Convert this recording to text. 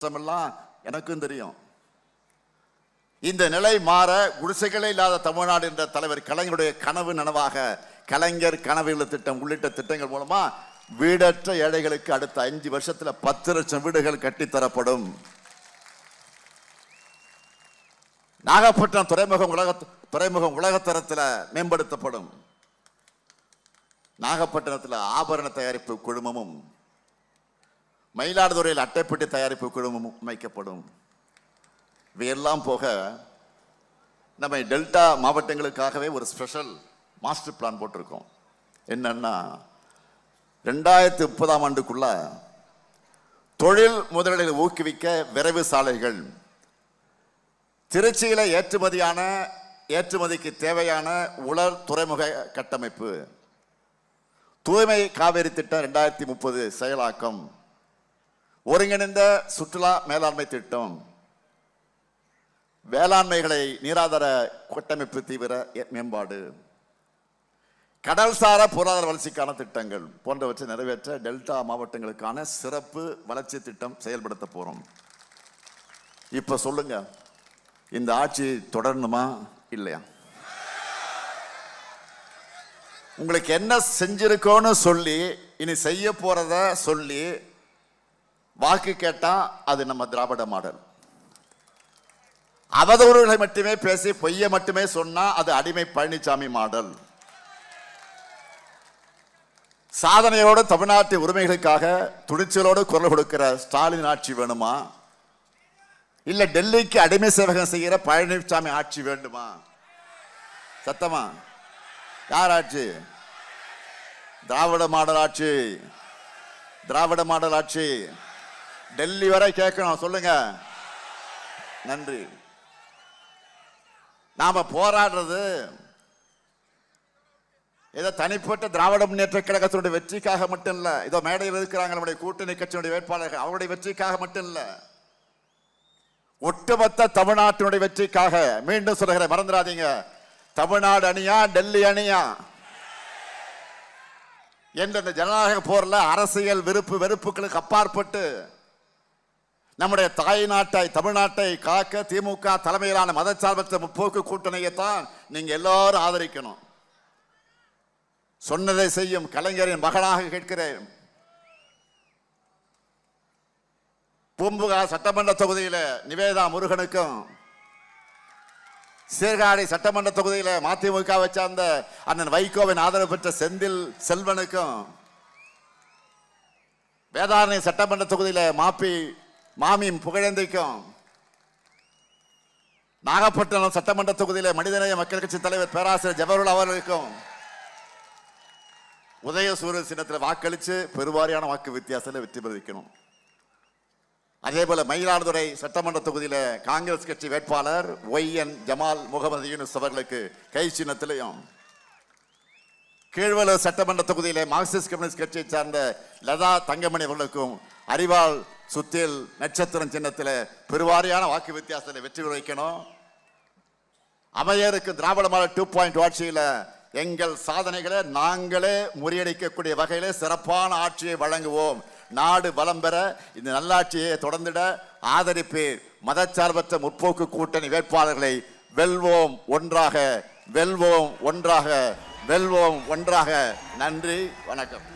கஷ்டமெல்லாம் எனக்கும் தெரியும். இந்த நிலை மாற குடிசைகளே இல்லாத தமிழ்நாடு என்ற தலைவர் கலைஞருடைய கனவு நனவாக கலைஞர் கனவு இல்ல திட்டம் உள்ளிட்ட திட்டங்கள் மூலமா வீடற்ற ஏழைகளுக்கு அடுத்த 5 வருஷத்துல 10 லட்சம் வீடுகள் கட்டித்தரப்படும். நாகப்பட்டினம் துறைமுகம் உலகத்தரத்தில் மேம்படுத்தப்படும். நாகப்பட்டினத்தில் ஆபரண தயாரிப்பு குழுமமும் மயிலாடுதுறையில் அட்டைப்பெட்டி தயாரிப்பு குழுமமும் அமைக்கப்படும். இவையெல்லாம் போக நம்ம டெல்டா மாவட்டங்களுக்காகவே ஒரு ஸ்பெஷல் மாஸ்டர் பிளான் போட்டிருக்கோம். என்னன்னா 2030ஆம் ஆண்டுக்குள்ள தொழில் முதலீடுகளை ஊக்குவிக்க விரைவு சாலைகள், திருச்சியில ஏற்றுமதிக்கு தேவையான உலர் துறைமுக கட்டமைப்பு, தூய்மை காவேரி திட்டம் 2030 செயலாக்கம், ஒருங்கிணைந்த சுற்றுலா மேலாண்மை திட்டம், வேளாண்மைகளை நீராதார கட்டமைப்பு தீவிர மேம்பாடு, கடல்சார பொருளாதார வளர்ச்சிக்கான திட்டங்கள் போன்றவற்றை நிறைவேற்ற டெல்டா மாவட்டங்களுக்கான சிறப்பு வளர்ச்சி திட்டம் செயல்படுத்த போறோம். இப்ப சொல்லுங்க, இந்த ஆட்சி தொடரணுமா இல்லையா? உங்களுக்கு என்ன செஞ்சிருக்கோன்னு சொல்லி இனி செய்ய போறத சொல்லி வாக்கு கேட்டா அது நம்ம திராவிட மாடல். அவதூறுகளை மட்டுமே பேசி பொய்யை மட்டுமே சொன்னா அது அடிமை பழனிசாமி மாடல். சாதனையோடு தமிழ்நாட்டு உரிமைகளுக்காக துணிச்சலோடு குரல் கொடுக்கிற ஸ்டாலின் ஆட்சி வேணுமா, இல்ல டெல்லிக்கு அடிமை சேவகம் செய்கிற பழனிசாமி ஆட்சி வேண்டுமா? சத்தமா யார் ஆட்சி? திராவிட மாடல் ஆட்சி. திராவிட மாடல் ஆட்சி. டெல்லி வரை கேட்கணும், சொல்லுங்க. நன்றி. நாம போராடுறது ஏதோ தனிப்பட்ட திராவிட முன்னேற்ற கழகத்தினுடைய வெற்றிக்காக மட்டும் இல்ல, இதோ மேடையில் இருக்கிறாங்க நம்முடைய கூட்டணி கட்சியினுடைய வேட்பாளர்கள், அவருடைய வெற்றிக்காக மட்டும் இல்ல, ஒட்டுமொத்த தமிழ்நாட்டினுடைய வெற்றிக்காக. மீண்டும் சொல்கிறேன், மறந்துடாதீங்க. தமிழ்நாடு அணியா டெல்லி அணியா என்ற இந்த ஜனநாயக போர்ல அரசியல் வெறுப்புகளுக்கு அப்பாற்பட்டு நம்முடைய தாய் நாட்டை தமிழ்நாட்டை காக்க திமுக தலைமையிலான மதச்சார்பற்ற முற்போக்கு கூட்டணியை தான் நீங்க எல்லாரும் ஆதரிக்கணும். சொன்னதை செய்யும் கலைஞரின் மகனாக கேட்கிறேன். பூம்புகார் சட்டமன்ற தொகுதியில நிவேதா முருகனுக்கும், சீர்காழி சட்டமன்ற தொகுதியில மதிமுகவை சார்ந்த அண்ணன் வைகோவின் ஆதரவு பெற்ற செந்தில் செல்வனுக்கும், வேதாரண்யம் சட்டமன்ற தொகுதியில மாமி புகழேந்திக்கும், நாகப்பட்டினம் சட்டமன்ற தொகுதியில மனிதநேய மக்கள் கட்சி தலைவர் பேராசிரியர் ஜவஹர்லால் அவர்களுக்கும் உதயசூரிய சின்னத்தில் வாக்களித்து பெருவாரியான வாக்கு வித்தியாசத்தில் வெற்றி பெறுவிக்கணும். அதே போல மயிலாடுதுறை சட்டமன்ற தொகுதியில காங்கிரஸ் கட்சி வேட்பாளர் ஒய்என் ஜமால் முகமது யூனுஸ் அவர்களுக்கு கை சின்னத்திலையும், கீழ்வலூர் சட்டமன்ற தொகுதியில மார்க்சிஸ்ட் கம்யூனிஸ்ட் கட்சியை சார்ந்த லதா தங்கமணி அவர்களுக்கும் அறிவால் சுத்தில் நட்சத்திரம் சின்னத்தில் பெருவாரியான வாக்கு வித்தியாசத்தில் வெற்றி பெற வைக்கணும். அமையருக்கு திராவிட மாடல் 2.0 ஆட்சியில எங்கள் சாதனைகளை நாங்களே முறியடிக்கக்கூடிய வகையில சிறப்பான ஆட்சியை வழங்குவோம். நாடு வளம் பெற இந்த நல்லாட்சியை தொடர்ந்திட ஆதரிப்பேர். மதச்சார்பற்ற முற்போக்கு கூட்டணி வேட்பாளர்களை வெல்வோம் ஒன்றாக, வெல்வோம் ஒன்றாக, வெல்வோம் ஒன்றாக. நன்றி, வணக்கம்.